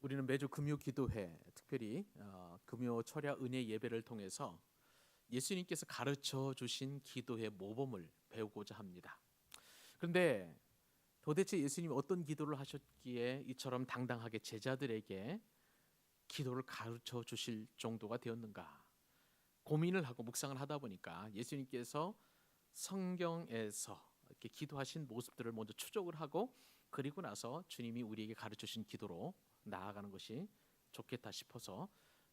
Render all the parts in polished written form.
우리는 매주 금요 기도회, 특별히 금요 철야 은혜 예배를 통해서 예수님께서 가르쳐 주신 기도의 모범을 배우고자 합니다. 그런데 도대체 예수님이 어떤 기도를 하셨기에 이처럼 당당하게 제자들에게 기도를 가르쳐 주실 정도가 되었는가? 고민을 하고 묵상을 하다 보니까 예수님께서 성경에서 이렇게 기도하신 모습들을 먼저 추적을 하고, 그리고 나서 주님이 우리에게 가르쳐 주신 기도로 나아가는 것이 좋겠다 싶어서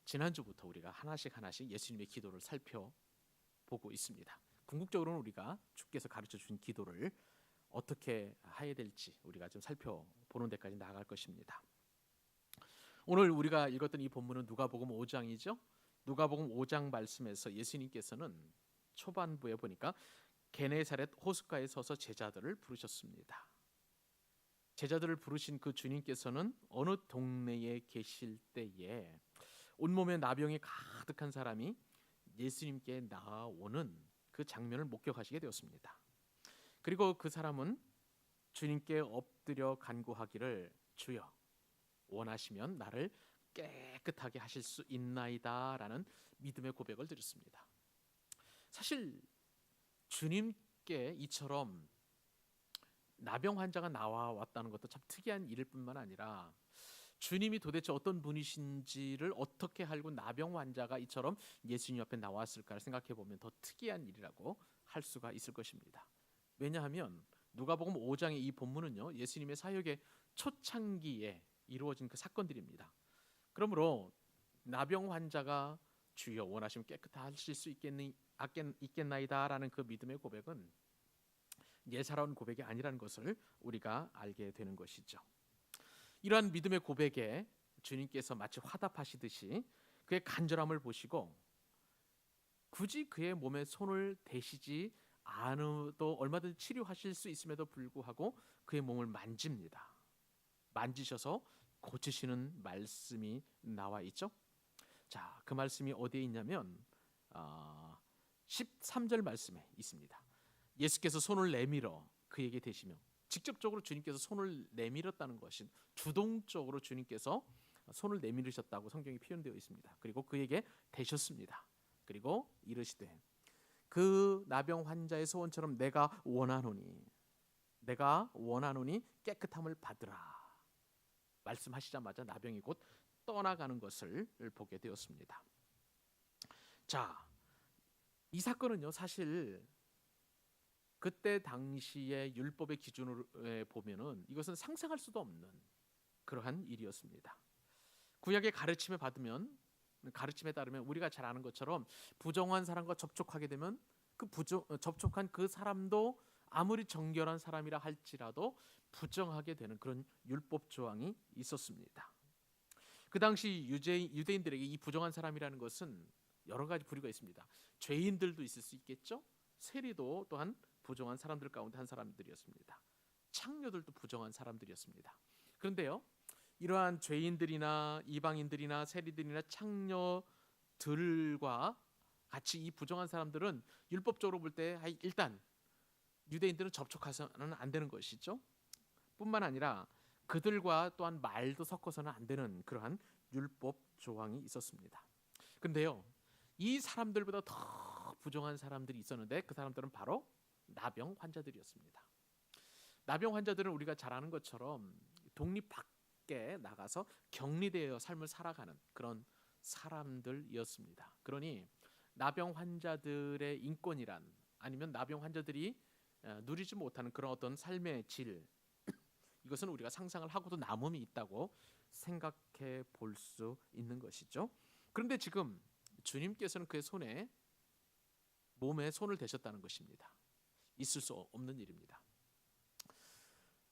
지난주부터 우리가 하나씩 하나씩 예수님의 기도를 살펴보고 있습니다. 궁극적으로는 우리가 주께서 가르쳐 주신 기도를 어떻게 해야 될지 우리가 좀 살펴보는 데까지 나아갈 것입니다. 오늘 우리가 읽었던 이 본문은 누가복음 5장이죠. 누가복음 5장 말씀에서 예수님께서는 초반부에 보니까 게네사렛 호숫가에 서서 제자들을 부르셨습니다. 제자들을 부르신 그 주님께서는 어느 동네에 계실 때에 온몸에 나병이 가득한 사람이 예수님께 나아오는 그 장면을 목격하시게 되었습니다. 그리고 그 사람은 주님께 엎드려 간구하기를, 주여 원하시면 나를 깨끗하게 하실 수 있나이다 라는 믿음의 고백을 드렸습니다. 사실 주님께 이처럼 나병 환자가 나와왔다는 것도 참 특이한 일일 뿐만 아니라, 주님이 도대체 어떤 분이신지를 어떻게 알고 나병 환자가 이처럼 예수님 앞에 나왔을까를 생각해 보면 더 특이한 일이라고 할 수가 있을 것입니다. 왜냐하면 누가복음 5장의 이 본문은요, 예수님의 사역의 초창기에 이루어진 그 사건들입니다. 그러므로 나병 환자가 주여 원하시면 깨끗하실 수 있겠나이다라는 그 믿음의 고백은 예사로운 고백이 아니라는 것을 우리가 알게 되는 것이죠. 이러한 믿음의 고백에 주님께서 마치 화답하시듯이 그의 간절함을 보시고 굳이 그의 몸에 손을 대시지 않아도 얼마든지 치료하실 수 있음에도 불구하고 그의 몸을 만집니다. 만지셔서 고치시는 말씀이 나와 있죠. 자, 그 말씀이 어디에 있냐면 13절 말씀에 있습니다. 예수께서 손을 내밀어 그에게 대시며, 직접적으로 주님께서 손을 내밀었다는 것은 주동적으로 주님께서 손을 내밀으셨다고 성경이 표현되어 있습니다. 그리고 그에게 대셨습니다. 그리고 이르시되 그 나병 환자의 소원처럼 내가 원하노니 깨끗함을 받으라 말씀하시자마자 나병이 곧 떠나가는 것을 보게 되었습니다. 자, 이 사건은요, 사실 그때 당시의 율법의 기준으로 보면은 이것은 상상할 수도 없는 그러한 일이었습니다. 구약의 가르침에 따르면 우리가 잘 아는 것처럼 부정한 사람과 접촉하게 되면 접촉한 그 사람도 아무리 정결한 사람이라 할지라도 부정하게 되는 그런 율법 조항이 있었습니다. 그 당시 유대인들에게 이 부정한 사람이라는 것은 여러 가지 부류가 있습니다. 죄인들도 있을 수 있겠죠. 세리도 또한 부정한 사람들 가운데 한 사람들이었습니다. 창녀들도 부정한 사람들이었습니다. 그런데요, 이러한 죄인들이나 이방인들이나 세리들이나 창녀들과 같이 이 부정한 사람들은 율법적으로 볼 때 일단 유대인들은 접촉해서는 안 되는 것이죠. 뿐만 아니라 그들과 또한 말도 섞어서는 안 되는 그러한 율법 조항이 있었습니다. 그런데요, 이 사람들보다 더 부정한 사람들이 있었는데 그 사람들은 바로 나병 환자들이었습니다. 나병 환자들은 우리가 잘 아는 것처럼 독립 밖에 나가서 격리되어 삶을 살아가는 그런 사람들이었습니다. 그러니 나병 환자들의 인권이란, 아니면 나병 환자들이 누리지 못하는 그런 어떤 삶의 질, 이것은 우리가 상상을 하고도 남음이 있다고 생각해 볼 수 있는 것이죠. 그런데 지금 주님께서는 그의 몸에 손을 대셨다는 것입니다. 있을 수 없는 일입니다.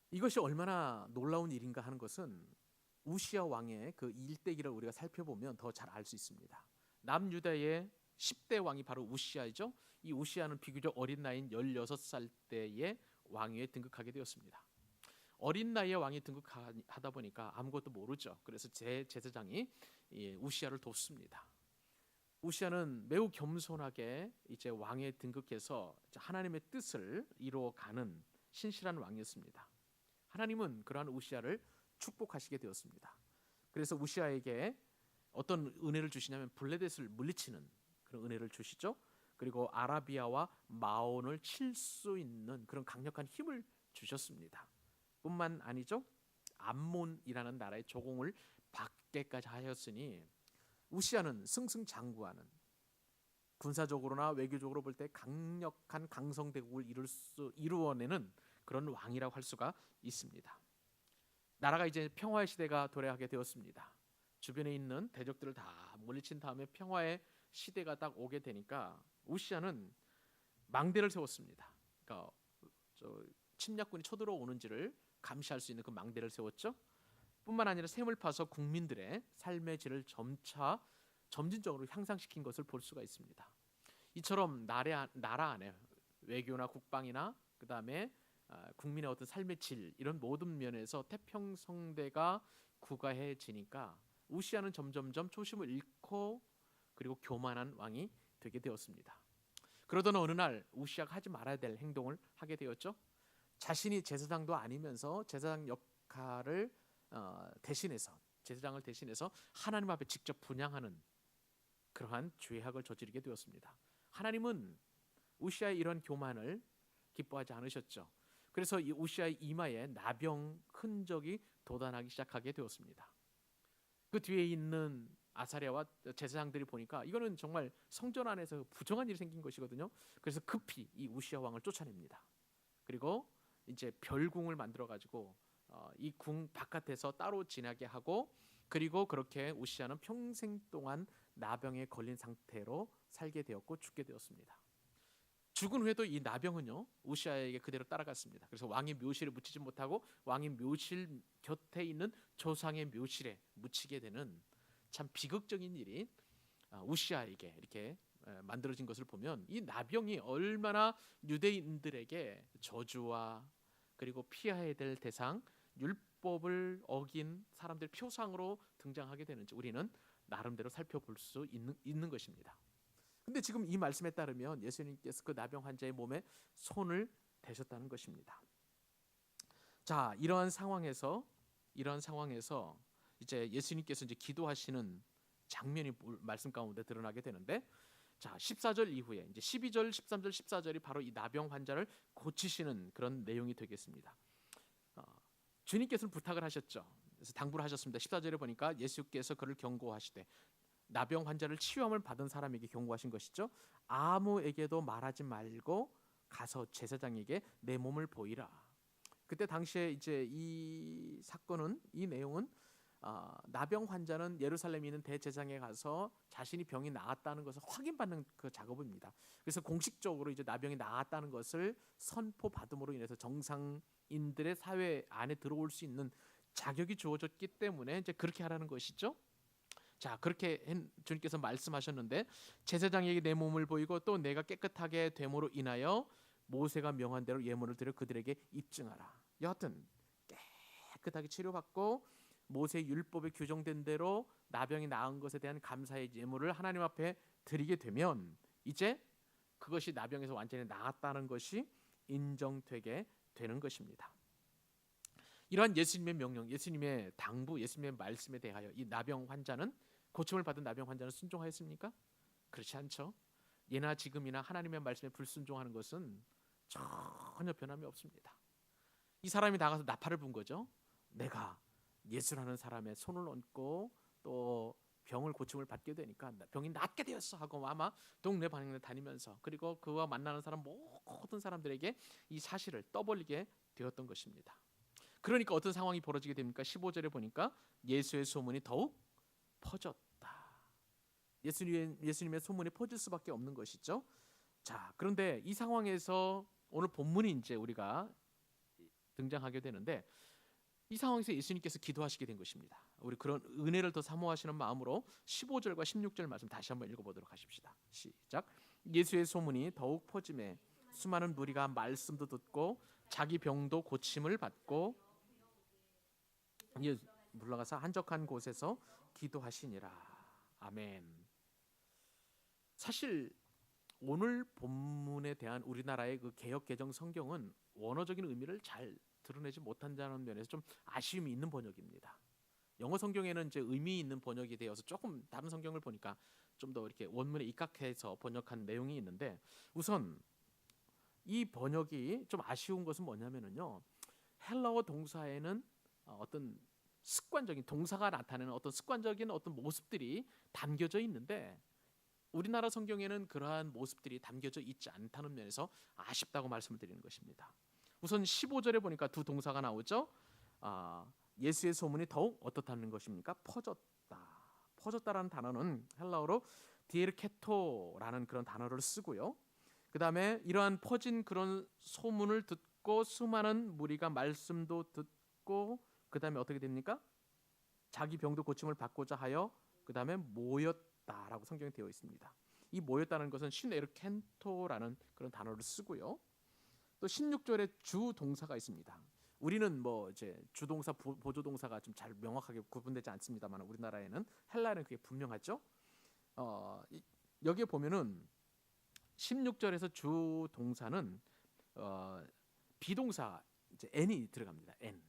이것이 얼마나 놀라운 일인가 하는 것은 우시야 왕의 그 일대기를 우리가 살펴보면 더 잘 알 수 있습니다. 남유다의 10대 왕이 바로 우시야이죠. 이 우시야는 비교적 어린 나이인 16살 때에 왕위에 등극하게 되었습니다. 어린 나이에 왕이 등극하다 보니까 아무것도 모르죠. 그래서 제사장이 우시야를 돕습니다. 우시야는 매우 겸손하게 이제 왕에 등극해서 하나님의 뜻을 이루어가는 신실한 왕이었습니다. 하나님은 그러한 우시야를 축복하시게 되었습니다. 그래서 우시아에게 어떤 은혜를 주시냐면 블레셋을 물리치는 그런 은혜를 주시죠. 그리고 아라비아와 마온을 칠 수 있는 그런 강력한 힘을 주셨습니다. 뿐만 아니죠. 암몬이라는 나라의 조공을 받게까지 하였으니 우시아는 승승장구하는, 군사적으로나 외교적으로 볼 때 강력한 강성대국을 이루어내는 그런 왕이라고 할 수가 있습니다. 나라가 이제 평화의 시대가 도래하게 되었습니다. 주변에 있는 대적들을 다 물리친 다음에 평화의 시대가 딱 오게 되니까 우시아는 망대를 세웠습니다. 그러니까 침략군이 쳐들어오는지를 감시할 수 있는 그 망대를 세웠죠. 뿐만 아니라 샘을 파서 국민들의 삶의 질을 점진적으로 향상시킨 것을 볼 수가 있습니다. 이처럼 나라 안에 외교나 국방이나 그 다음에 국민의 어떤 삶의 질, 이런 모든 면에서 태평성대가 구가해지니까 우시아는 점점점 초심을 잃고 그리고 교만한 왕이 되게 되었습니다. 그러던 어느 날 우시아가 하지 말아야 될 행동을 하게 되었죠. 자신이 제사장도 아니면서 제사장 역할을 제사장을 대신해서 하나님 앞에 직접 분향하는 그러한 죄악을 저지르게 되었습니다. 하나님은 우시아의 이런 교만을 기뻐하지 않으셨죠. 그래서 이 우시아의 이마에 나병 흔적이 돋아나기 시작하게 되었습니다. 그 뒤에 있는 아사랴와 제사장들이 보니까 이거는 정말 성전 안에서 부정한 일이 생긴 것이거든요. 그래서 급히 이 우시아 왕을 쫓아냅니다. 그리고 이제 별궁을 만들어 가지고 이 궁 바깥에서 따로 지나게 하고, 그리고 그렇게 우시아는 평생 동안 나병에 걸린 상태로 살게 되었고 죽게 되었습니다. 죽은 후에도 이 나병은요 우시아에게 그대로 따라갔습니다. 그래서 왕의 묘실에 묻히지 못하고 왕의 묘실 곁에 있는 조상의 묘실에 묻히게 되는 참 비극적인 일이 우시아에게 이렇게 만들어진 것을 보면 이 나병이 얼마나 유대인들에게 저주와 그리고 피해야 될 대상, 율법을 어긴 사람들 표상으로 등장하게 되는지 우리는 나름대로 살펴볼 수 있는 것입니다. 근데 지금 이 말씀에 따르면 예수님께서 그 나병 환자의 몸에 손을 대셨다는 것입니다. 자, 이러한 상황에서 이제 예수님께서 이제 기도하시는 장면이 말씀 가운데 드러나게 되는데, 자, 14절 이후에 이제 12절, 13절, 14절이 바로 이 나병 환자를 고치시는 그런 내용이 되겠습니다. 주님께서는 부탁을 하셨죠. 그래서 당부를 하셨습니다. 14절에 보니까 예수께서 그를 경고하시되, 나병 환자를 치유함을 받은 사람에게 경고하신 것이죠. 아무에게도 말하지 말고 가서 제사장에게 내 몸을 보이라. 그때 당시에 이제 이 내용은 나병 환자는 예루살렘에 있는 대제사장에 가서 자신이 병이 나았다는 것을 확인받는 그 작업입니다. 그래서 공식적으로 이제 나병이 나았다는 것을 선포받음으로 인해서 정상인들의 사회 안에 들어올 수 있는 자격이 주어졌기 때문에 이제 그렇게 하라는 것이죠. 자, 그렇게 주님께서 말씀하셨는데, 제사장에게 내 몸을 보이고 또 내가 깨끗하게 됨으로 인하여 모세가 명한 대로 예물을 드려 그들에게 입증하라. 여하튼 깨끗하게 치료받고 모세 율법에 규정된 대로 나병이 나은 것에 대한 감사의 예물을 하나님 앞에 드리게 되면 이제 그것이 나병에서 완전히 나았다는 것이 인정되게 되는 것입니다. 이러한 예수님의 명령, 예수님의 당부, 예수님의 말씀에 대하여 이 나병 환자는, 고침을 받은 나병 환자는 순종하였습니까? 그렇지 않죠. 예나 지금이나 하나님의 말씀에 불순종하는 것은 전혀 변함이 없습니다. 이 사람이 나가서 나팔을 분 거죠. 내가 예수라는 사람의 손을 얹고 또 병을 고침을 받게 되니까 병이 낫게 되었어 하고 아마 동네 방향에 다니면서, 그리고 그와 만나는 사람 모든 사람들에게 이 사실을 떠벌리게 되었던 것입니다. 그러니까 어떤 상황이 벌어지게 됩니까? 15절에 보니까 예수의 소문이 더욱 퍼졌다. 예수님의 소문이 퍼질 수밖에 없는 것이죠. 자, 그런데 이 상황에서 오늘 본문이 이제 우리가 등장하게 되는데, 이 상황에서 예수님께서 기도하시게 된 것입니다. 우리 그런 은혜를 더 사모하시는 마음으로 15절과 16절 말씀 다시 한번 읽어보도록 하십시다. 시작. 예수의 소문이 더욱 퍼짐에 수많은 무리가 말씀도 듣고 자기 병도 고침을 받고 물러가서 한적한 곳에서 기도하시니라. 아멘. 사실 오늘 본문에 대한 우리나라의 그 개역 개정 성경은 원어적인 의미를 잘 드러내지 못한다는 면에서 좀 아쉬움이 있는 번역입니다. 영어 성경에는 이제 의미 있는 번역이 되어서 조금 다른 성경을 보니까 좀 더 이렇게 원문에 입각해서 번역한 내용이 있는데, 우선 이 번역이 좀 아쉬운 것은 뭐냐면은요, 헬라어 동사에는 어떤 습관적인 동사가 나타내는 어떤 습관적인 어떤 모습들이 담겨져 있는데, 우리나라 성경에는 그러한 모습들이 담겨져 있지 않다는 면에서 아쉽다고 말씀을 드리는 것입니다. 우선 15절에 보니까 두 동사가 나오죠. 예수의 소문이 더욱 어떻다는 것입니까? 퍼졌다. 퍼졌다라는 단어는 헬라어로 디에르케토라는 그런 단어를 쓰고요. 그 다음에 이러한 퍼진 그런 소문을 듣고 수많은 무리가 말씀도 듣고, 그 다음에 어떻게 됩니까? 자기 병도 고침을 받고자 하여 그 다음에 모였다라고 성경에 되어 있습니다. 이 모였다는 것은 시네르켄토라는 그런 단어를 쓰고요. 또 16절에 주 동사가 있습니다. 우리는 뭐 이제 주동사 보조동사가 좀 잘 명확하게 구분되지 않습니다만, 우리나라에는 헬라어는 그게 분명하죠. 여기에 보면은 16절에서 주 동사는 비동사 이제 n이 들어갑니다. n.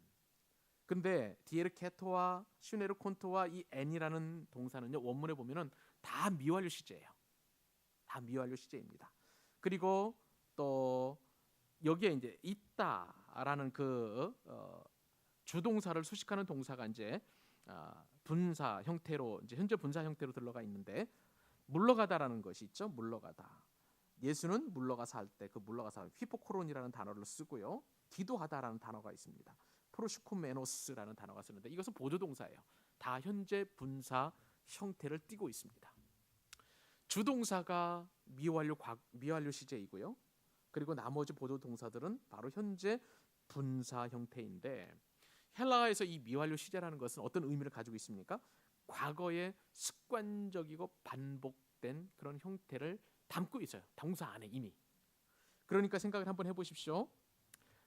근데 디에르케토와 슈네르콘토와 이 n이라는 동사는요, 원문에 보면은 다 미완료 시제예요. 다 미완료 시제입니다. 그리고 또 여기에 이제 있다라는 그 주동사를 수식하는 동사가 이제 분사 형태로, 이제 현재 분사 형태로 들어가 있는데, 물러가다라는 것이 있죠. 물러가다. 예수는 물러가서 할 때 그 물러가서 휘포코론이라는 단어를 쓰고요. 기도하다라는 단어가 있습니다. 프로슈쿠메노스라는 단어가 쓰는데, 이것은 보조동사예요. 다 현재 분사 형태를 띠고 있습니다. 주동사가 미완료 시제이고요. 그리고 나머지 보조동사들은 바로 현재 분사 형태인데, 헬라어에서 이 미완료 시제라는 것은 어떤 의미를 가지고 있습니까? 과거의 습관적이고 반복된 그런 형태를 담고 있어요. 동사 안에 이미. 그러니까 생각을 한번 해보십시오.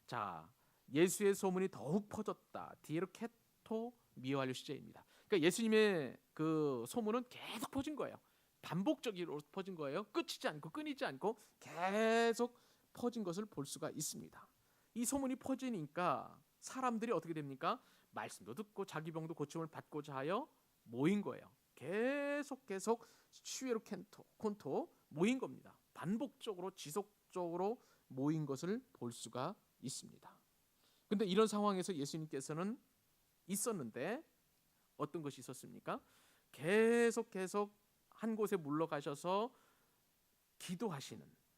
자, 예수의 소문이 더욱 퍼졌다. 디에르케토 미완료 시제입니다. 그러니까 예수님의 그 소문은 계속 퍼진 거예요. 반복적으로 퍼진 거예요. 끝이지 않고 끊이지 않고 계속 퍼진 것을 볼 수가 있습니다. 이 소문이 퍼지니까 사람들이 어떻게 됩니까? 말씀도 듣고 자기 병도 고침을 받고자 하여 모인 거예요. 계속 슈에로 콘토 모인 겁니다. 반복적으로 지속적으로 모인 것을 볼 수가 있습니다. 근데 이런 상황에서 예수님께서는 있었는데 어떤 것이 있었습니까? 계속 한 곳에 물러가셔서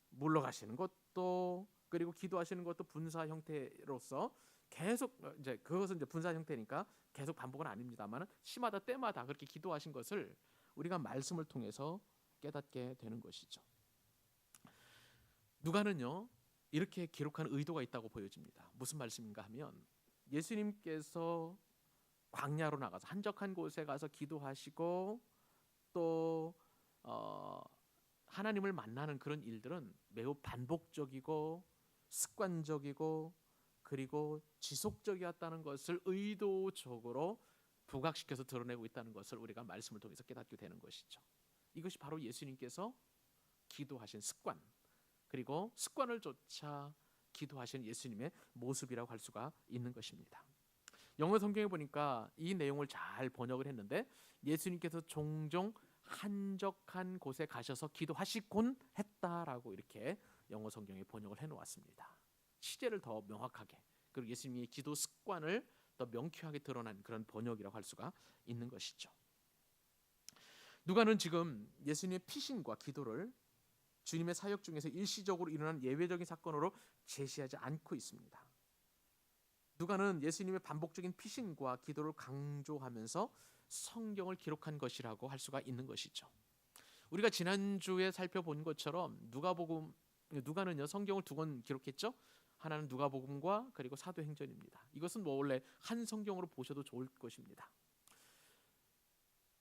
물러가시는 것도, 그리고 기도하시는 것도 분사 형태로서 계속, 이제 그것은 이제 분사 형태니까 계속 반복은 아닙니다만, 시마다 때마다 그렇게 기도하신 것을 우리가 말씀을 통해서 깨닫게 되는 것이죠. 누가는요, 이렇게 기록한 의도가 있다고 보여집니다. 무슨 말씀인가 하면, 예수님께서 광야로 나가서 한적한 곳에 가서 기도하시고 또 하나님을 만나는 그런 일들은 매우 반복적이고 습관적이고 그리고 지속적이었다는 것을 의도적으로 부각시켜서 드러내고 있다는 것을 우리가 말씀을 통해서 깨닫게 되는 것이죠. 이것이 바로 예수님께서 기도하신 습관, 그리고 습관을 쫓아 기도하신 예수님의 모습이라고 할 수가 있는 것입니다. 영어 성경에 보니까 이 내용을 잘 번역을 했는데, 예수님께서 종종 한적한 곳에 가셔서 기도하시곤 했다라고 이렇게 영어 성경에 번역을 해놓았습니다. 시제를 더 명확하게, 그리고 예수님의 기도 습관을 더 명쾌하게 드러난 그런 번역이라고 할 수가 있는 것이죠. 누가는 지금 예수님의 피신과 기도를 주님의 사역 중에서 일시적으로 일어난 예외적인 사건으로 제시하지 않고 있습니다. 누가는 예수님의 반복적인 피신과 기도를 강조하면서 성경을 기록한 것이라고 할 수가 있는 것이죠. 우리가 지난주에 살펴본 것처럼 누가는요, 성경을 두 권 기록했죠. 하나는 누가복음과 그리고 사도행전입니다. 이것은 뭐 원래 한 성경으로 보셔도 좋을 것입니다.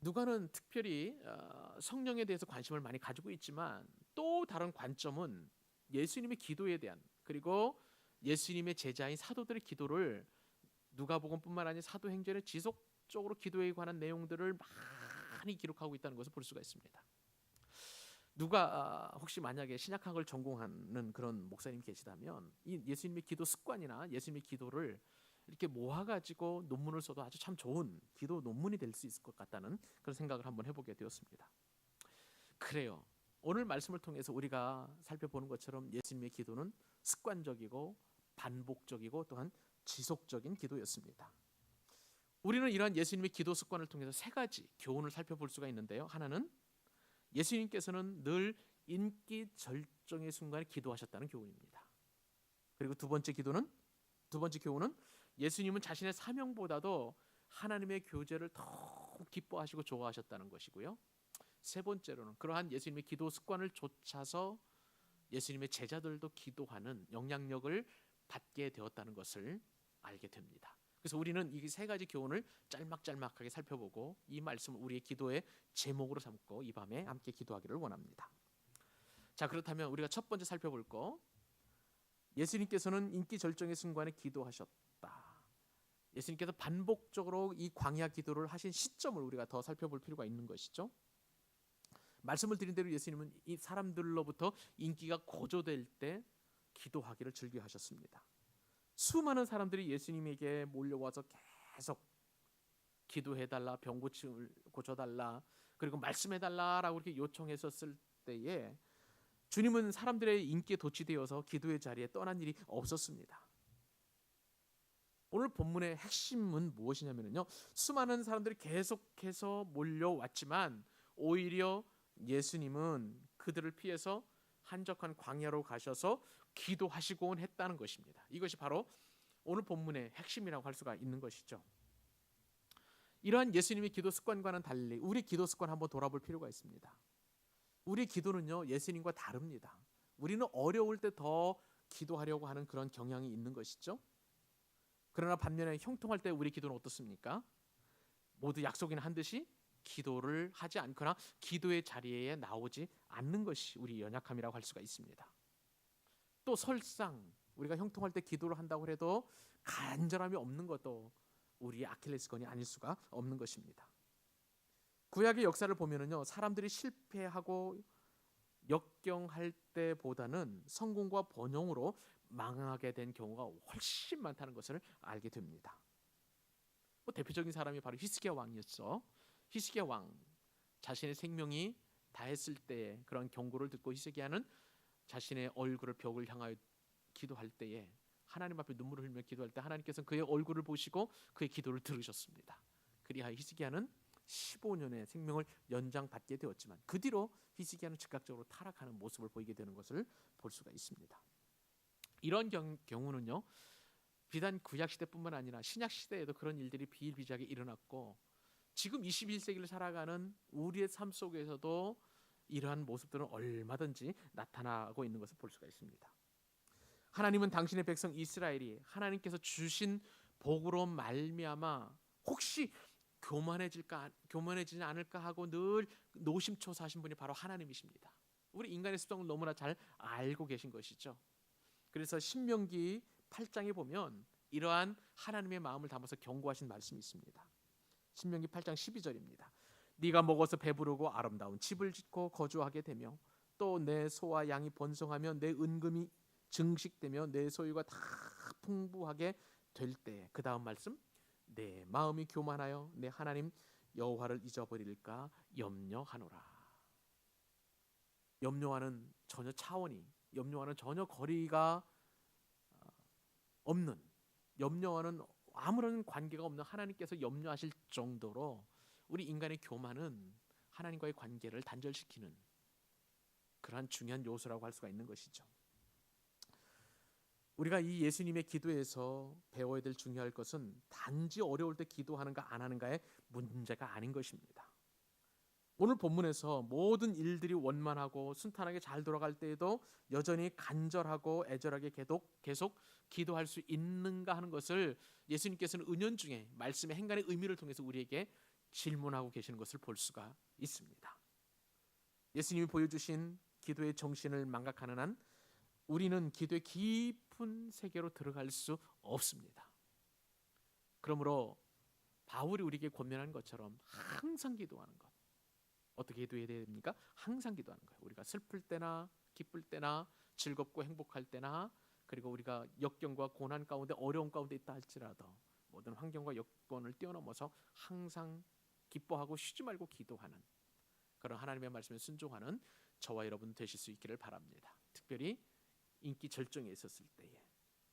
누가는 특별히 성령에 대해서 관심을 많이 가지고 있지만, 또 다른 관점은 예수님의 기도에 대한, 그리고 예수님의 제자인 사도들의 기도를 누가복음뿐만 아니라 사도행전에 지속적으로 기도에 관한 내용들을 많이 기록하고 있다는 것을 볼 수가 있습니다. 누가 혹시 만약에 신약학을 전공하는 그런 목사님 계시다면, 이 예수님의 기도 습관이나 예수님의 기도를 이렇게 모아가지고 논문을 써도 아주 참 좋은 기도 논문이 될 수 있을 것 같다는 그런 생각을 한번 해보게 되었습니다. 그래요. 오늘 말씀을 통해서 우리가 살펴보는 것처럼 예수님의 기도는 습관적이고 반복적이고 또한 지속적인 기도였습니다. 우리는 이러한 예수님의 기도 습관을 통해서 세 가지 교훈을 살펴볼 수가 있는데요. 하나는 예수님께서는 늘 인기 절정의 순간에 기도하셨다는 교훈입니다. 그리고 두 번째 교훈은 예수님은 자신의 사명보다도 하나님의 교제를 더욱 기뻐하시고 좋아하셨다는 것이고요. 세 번째로는 그러한 예수님의 기도 습관을 좇아서 예수님의 제자들도 기도하는 영향력을 받게 되었다는 것을 알게 됩니다. 그래서 우리는 이 세 가지 교훈을 짤막짤막하게 살펴보고 이 말씀을 우리의 기도의 제목으로 삼고 이 밤에 함께 기도하기를 원합니다. 자, 그렇다면 우리가 첫 번째 살펴볼 거, 예수님께서는 인기 절정의 순간에 기도하셨다. 예수님께서 반복적으로 이 광야 기도를 하신 시점을 우리가 더 살펴볼 필요가 있는 것이죠. 말씀을 드린 대로 예수님은 이 사람들로부터 인기가 고조될 때 기도하기를 즐겨하셨습니다. 수많은 사람들이 예수님에게 몰려와서 계속 기도해달라, 병 고쳐달라, 그리고 말씀해달라라고 이렇게 요청했었을 때에 주님은 사람들의 인기에 도취되어서 기도의 자리에 떠난 일이 없었습니다. 오늘 본문의 핵심은 무엇이냐면요, 수많은 사람들이 계속해서 몰려왔지만 오히려 예수님은 그들을 피해서 한적한 광야로 가셔서 기도하시곤 했다는 것입니다. 이것이 바로 오늘 본문의 핵심이라고 할 수가 있는 것이죠. 이러한 예수님의 기도 습관과는 달리 우리 기도 습관 한번 돌아볼 필요가 있습니다. 우리 기도는요, 예수님과 다릅니다. 우리는 어려울 때 더 기도하려고 하는 그런 경향이 있는 것이죠. 그러나 반면에 형통할 때 우리 기도는 어떻습니까? 모두 약속이나 한 듯이 기도를 하지 않거나 기도의 자리에 나오지 않는 것이 우리 연약함이라고 할 수가 있습니다. 또 설상 우리가 형통할 때 기도를 한다고 해도 간절함이 없는 것도 우리의 아킬레스건이 아닐 수가 없는 것입니다. 구약의 역사를 보면은요, 사람들이 실패하고 역경할 때보다는 성공과 번영으로 망하게 된 경우가 훨씬 많다는 것을 알게 됩니다. 대표적인 사람이 바로 히스기야 왕이었죠. 히스기야 왕, 자신의 생명이 다했을 때의 그런 경고를 듣고 히스기야는 자신의 얼굴을 벽을 향하여 기도할 때에 하나님 앞에 눈물을 흘리며 기도할 때 하나님께서는 그의 얼굴을 보시고 그의 기도를 들으셨습니다. 그리하여 히스기야는 15년의 생명을 연장받게 되었지만 그 뒤로 히스기야는 즉각적으로 타락하는 모습을 보이게 되는 것을 볼 수가 있습니다. 이런 경우는요, 비단 구약 시대뿐만 아니라 신약 시대에도 그런 일들이 비일비재하게 일어났고 지금 21세기를 살아가는 우리의 삶 속에서도 이러한 모습들은 얼마든지 나타나고 있는 것을 볼 수가 있습니다. 하나님은 당신의 백성 이스라엘이 하나님께서 주신 복으로 말미암아 혹시 교만해지지 않을까 하고 늘 노심초사하신 분이 바로 하나님이십니다. 우리 인간의 습성을 너무나 잘 알고 계신 것이죠. 그래서 신명기 8장에 보면 이러한 하나님의 마음을 담아서 경고하신 말씀이 있습니다. 신명기 8장 12절입니다. 네가 먹어서 배부르고 아름다운 집을 짓고 거주하게 되며 또 내 소와 양이 번성하며 내 은금이 증식되며 내 소유가 다 풍부하게 될 때, 그 다음 말씀, 내 마음이 교만하여 내 하나님 여호와를 잊어버릴까 염려하노라. 염려와는 전혀 차원이, 염려와는 전혀 거리가 없는, 염려와는 아무런 관계가 없는 하나님께서 염려하실 정도로 우리 인간의 교만은 하나님과의 관계를 단절시키는 그러한 중요한 요소라고 할 수가 있는 것이죠. 우리가 이 예수님의 기도에서 배워야 될 중요할 것은 단지 어려울 때 기도하는가 안 하는가의 문제가 아닌 것입니다. 오늘 본문에서 모든 일들이 원만하고 순탄하게 잘 돌아갈 때에도 여전히 간절하고 애절하게 계속 기도할 수 있는가 하는 것을 예수님께서는 은연중에 말씀의 행간의 의미를 통해서 우리에게 질문하고 계시는 것을 볼 수가 있습니다. 예수님이 보여주신 기도의 정신을 망각하는 한 우리는 기도의 깊은 세계로 들어갈 수 없습니다. 그러므로 바울이 우리에게 권면한 것처럼 항상 기도하는 것. 어떻게 기도해야 됩니까? 항상 기도하는 거예요. 우리가 슬플 때나 기쁠 때나 즐겁고 행복할 때나 그리고 우리가 역경과 고난 가운데 어려움 가운데 있다 할지라도 모든 환경과 여건을 뛰어넘어서 항상 기뻐하고 쉬지 말고 기도하는 그런 하나님의 말씀에 순종하는 저와 여러분 되실 수 있기를 바랍니다. 특별히 인기 절정에 있었을 때에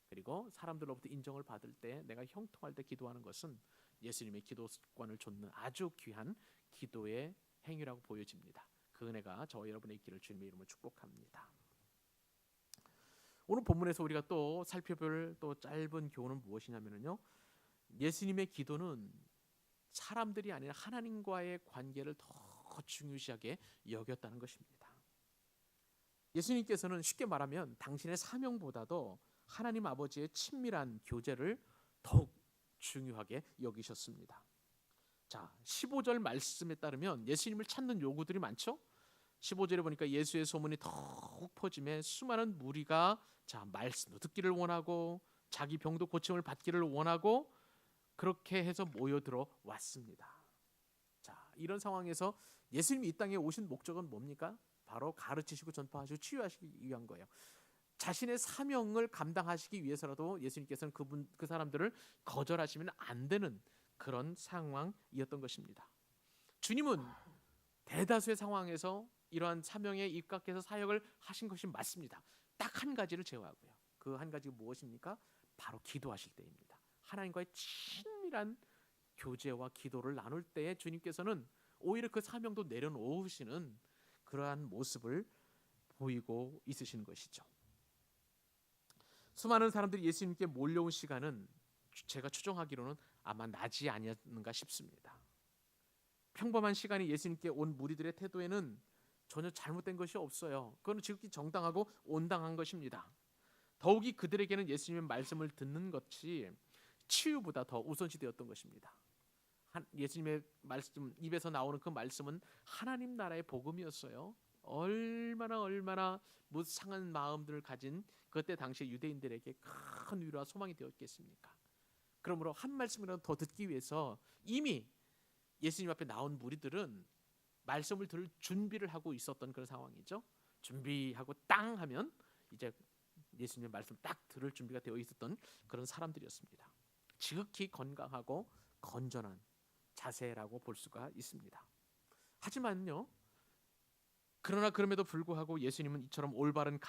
그리고 사람들로부터 인정을 받을 때 내가 형통할 때 기도하는 것은 예수님의 기도 습관을 좇는 아주 귀한 기도의 행위라고 보여집니다. 그 은혜가 저와 여러분의 있기를 주님의 이름으로 축복합니다. 오늘 본문에서 우리가 또 살펴볼 또 짧은 교훈은 무엇이냐면요, 예수님의 기도는 사람들이 아니라 하나님과의 관계를 더 중요시하게 여겼다는 것입니다. 예수님께서는 쉽게 말하면 당신의 사명보다도 하나님 아버지의 친밀한 교제를 더욱 중요하게 여기셨습니다. 자, 15절 말씀에 따르면 예수님을 찾는 요구들이 많죠. 15절에 보니까 예수의 소문이 더욱 퍼짐에 수많은 무리가 말씀도 듣기를 원하고 자기 병도 고침을 받기를 원하고 그렇게 해서 모여들어 왔습니다. 자, 이런 상황에서 예수님이 이 땅에 오신 목적은 뭡니까? 바로 가르치시고 전파하시고 치유하시기 위한 거예요. 자신의 사명을 감당하시기 위해서라도 예수님께서는 그 사람들을 거절하시면 안 되는 그런 상황이었던 것입니다. 주님은 대다수의 상황에서 이러한 사명에 입각해서 사역을 하신 것이 맞습니다. 딱 한 가지를 제외하고요. 그 한 가지가 무엇입니까? 바로 기도하실 때입니다. 하나님과의 친밀한 교제와 기도를 나눌 때에 주님께서는 오히려 그 사명도 내려놓으시는 그러한 모습을 보이고 있으시는 것이죠. 수많은 사람들이 예수님께 몰려온 시간은 제가 추정하기로는 아마 낮이 아니었는가 싶습니다. 평범한 시간에 예수님께 온 무리들의 태도에는 전혀 잘못된 것이 없어요. 그건 지극히 정당하고 온당한 것입니다. 더욱이 그들에게는 예수님의 말씀을 듣는 것이 치유보다 더 우선시 되었던 것입니다. 예수님의 말씀 입에서 나오는 그 말씀은 하나님 나라의 복음이었어요. 얼마나 무상한 마음들을 가진 그때 당시 유대인들에게 큰 위로와 소망이 되었겠습니까? 그러므로 한 말씀이라도 더 듣기 위해서 이미 예수님 앞에 나온 무리들은 말씀을 들을 준비를 하고 있었던 그런 상황이죠. 준비하고 땅 하면 이제 예수님의 말씀 딱 들을 준비가 되어 있었던 그런 사람들이었습니다. 지극히 건강하고 건전한 자세라고 볼 수가 있습니다. 하지만요, 그러나 그럼에도 불구하고 예수님은 이처럼 올바른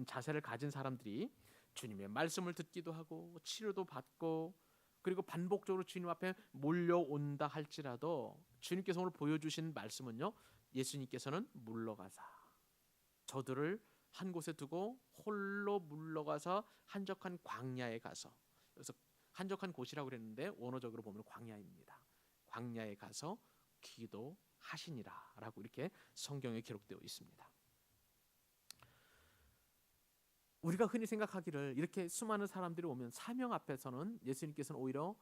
자세를 가진 사람들이 주님의 말씀을 듣기도 하고 치료도 받고 그리고 반복적으로 주님 앞에 몰려온다 할지라도 주님께서 오늘 보여주신 말씀은요, 예수님께서는 물러가사 저들을 한 곳에 두고 홀로 물러가서 한적한 광야에 가서, 그래서 한적한 곳이라고 그랬는데 원어적으로 보면 광야입니다. 광야에 가서 기도하시니라 라고 이렇게 성경에 기록되어 있습니다. 우리가 흔히 생각하기를 이렇게 수많은 사람들이 오면 사명 앞에서는 예수님께서는 오히려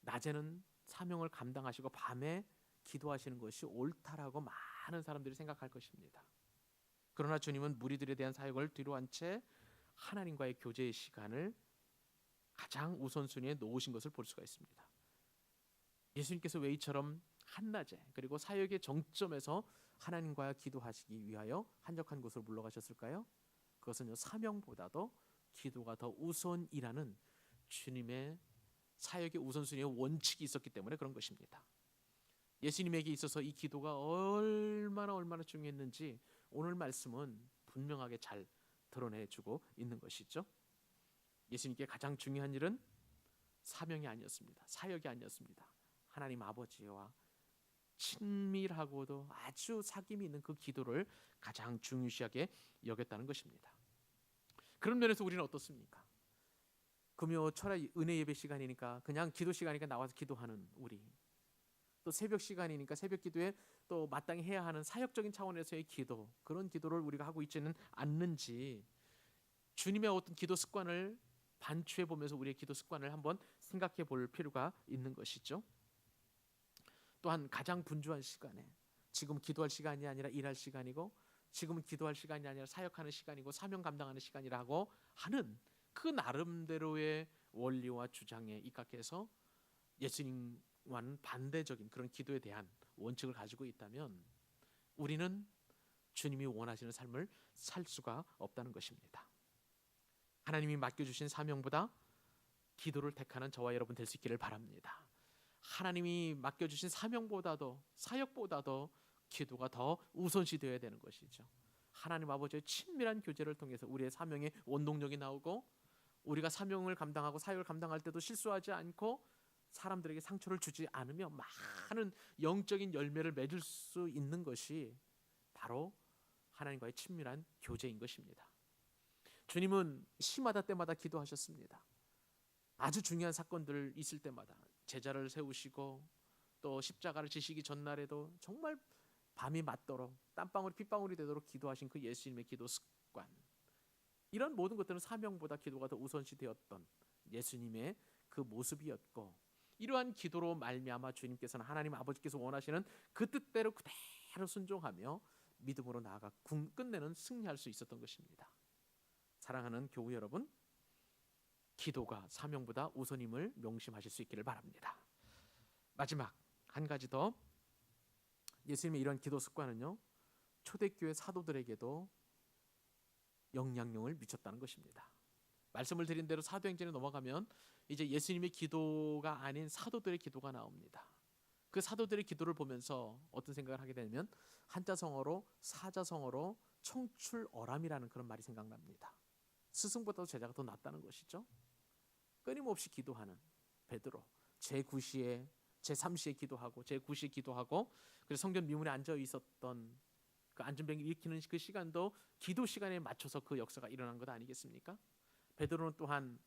낮에는 사명을 감당하시고 밤에 기도하시는 것이 옳다라고 많은 사람들이 생각할 것입니다. 그러나 주님은 무리들에 대한 사역을 뒤로한 채 하나님과의 교제의 시간을 가장 우선순위에 놓으신 것을 볼 수가 있습니다. 예수님께서 왜 이처럼 한낮에 그리고 사역의 정점에서 하나님과 기도하시기 위하여 한적한 곳으로 물러가셨을까요? 그것은 사명보다도 기도가 더 우선이라는 주님의 사역의 우선순위의 원칙이 있었기 때문에 그런 것입니다. 예수님에게 있어서 이 기도가 얼마나 중요했는지 오늘 말씀은 분명하게 잘 드러내주고 있는 것이죠. 예수님께 가장 중요한 일은 사명이 아니었습니다. 사역이 아니었습니다. 하나님 아버지와 친밀하고도 아주 사귐이 있는 그 기도를 가장 중요시하게 여겼다는 것입니다. 그런 면에서 우리는 어떻습니까? 금요 철야 은혜 예배 시간이니까 그냥 기도 시간이니까 나와서 기도하는 우리, 또 새벽 시간이니까 새벽 기도에 또 마땅히 해야 하는 사역적인 차원에서의 기도, 그런 기도를 우리가 하고 있지는 않는지 주님의 어떤 기도 습관을 반추해 보면서 우리의 기도 습관을 한번 생각해 볼 필요가 있는 것이죠. 또한 가장 분주한 시간에 지금 기도할 시간이 아니라 일할 시간이고 지금은 기도할 시간이 아니라 사역하는 시간이고 사명 감당하는 시간이라고 하는 그 나름대로의 원리와 주장에 입각해서 예수님과는 반대적인 그런 기도에 대한 원칙을 가지고 있다면 우리는 주님이 원하시는 삶을 살 수가 없다는 것입니다. 하나님이 맡겨주신 사명보다 기도를 택하는 저와 여러분 될 수 있기를 바랍니다. 하나님이 맡겨주신 사명보다도 사역보다도 기도가 더 우선시 되어야 되는 것이죠. 하나님 아버지의 친밀한 교제를 통해서 우리의 사명의 원동력이 나오고, 우리가 사명을 감당하고 사역을 감당할 때도 실수하지 않고 사람들에게 상처를 주지 않으며 많은 영적인 열매를 맺을 수 있는 것이 바로 하나님과의 친밀한 교제인 것입니다. 주님은 시마다 때마다 기도하셨습니다. 아주 중요한 사건들 있을 때마다 제자를 세우시고, 또 십자가를 지시기 전날에도 정말 밤이 맞도록 땀방울이 핏방울이 되도록 기도하신 그 예수님의 기도 습관, 이런 모든 것들은 사명보다 기도가 더 우선시 되었던 예수님의 그 모습이었고, 이러한 기도로 말미암아 주님께서는 하나님 아버지께서 원하시는 그 뜻대로 그대로 순종하며 믿음으로 나아가 끝내는 승리할 수 있었던 것입니다. 사랑하는 교우 여러분, 기도가 사명보다 우선임을 명심하실 수 있기를 바랍니다. 마지막 한 가지 더, 예수님의 이런 기도 습관은요, 초대교회 사도들에게도 영향력을 미쳤다는 것입니다. 말씀을 드린 대로 사도행전에 넘어가면 이제 예수님의 기도가 아닌 사도들의 기도가 나옵니다. 그 사도들의 기도를 보면서 어떤 생각을 하게 되냐면, 한자성어로 사자성어로 청출어람이라는 그런 말이 생각납니다. 스승보다도 제자가 더 낫다는 것이죠. 끊임없이 기도하는 베드로, 제9시에 제3시에 기도하고 제9시에 기도하고, 그래서 성전 미문에 앉아 있었던 그 안전병을 일으키는 그 시간도 기도 시간에 맞춰서 그 역사가 일어난 것 아니겠습니까? 베드로는 또한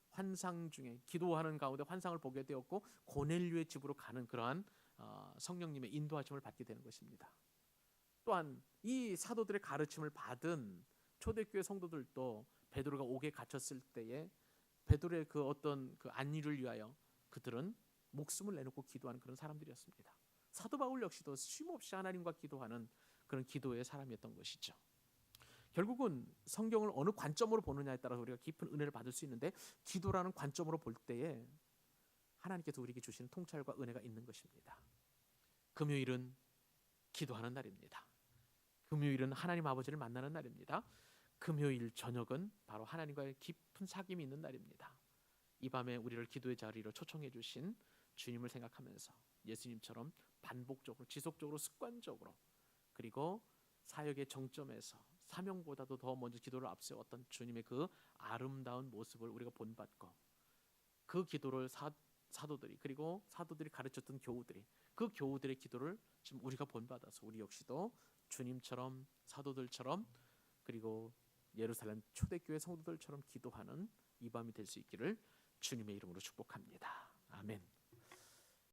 환상 중에 기도하는 가운데 환상을 보게 되었고, 고넬료의 집으로 가는 그러한 성령님의 인도하심을 받게 되는 것입니다. 또한 이 사도들의 가르침을 받은 초대교회 성도들도 베드로가 옥에 갇혔을 때에 베드로의 그 어떤 그 안위를 위하여 그들은 목숨을 내놓고 기도하는 그런 사람들이었습니다. 사도 바울 역시도 쉼없이 하나님과 기도하는 그런 기도의 사람이었던 것이죠. 결국은 성경을 어느 관점으로 보느냐에 따라서 우리가 깊은 은혜를 받을 수 있는데, 기도라는 관점으로 볼 때에 하나님께서 우리에게 주시는 통찰과 은혜가 있는 것입니다. 금요일은 기도하는 날입니다. 금요일은 하나님 아버지를 만나는 날입니다. 금요일 저녁은 바로 하나님과의 깊은 사귐이 있는 날입니다. 이 밤에 우리를 기도의 자리로 초청해 주신 주님을 생각하면서 예수님처럼 반복적으로 지속적으로 습관적으로, 그리고 사역의 정점에서 사명보다도 더 먼저 기도를 앞세웠던 주님의 그 아름다운 모습을 우리가 본받고, 그 기도를 사도들이, 그리고 사도들이 가르쳤던 교우들이, 그 교우들의 기도를 지금 우리가 본받아서 우리 역시도 주님처럼 사도들처럼, 그리고 예루살렘 초대교회 성도들처럼 기도하는 이 밤이 될 수 있기를 주님의 이름으로 축복합니다. 아멘.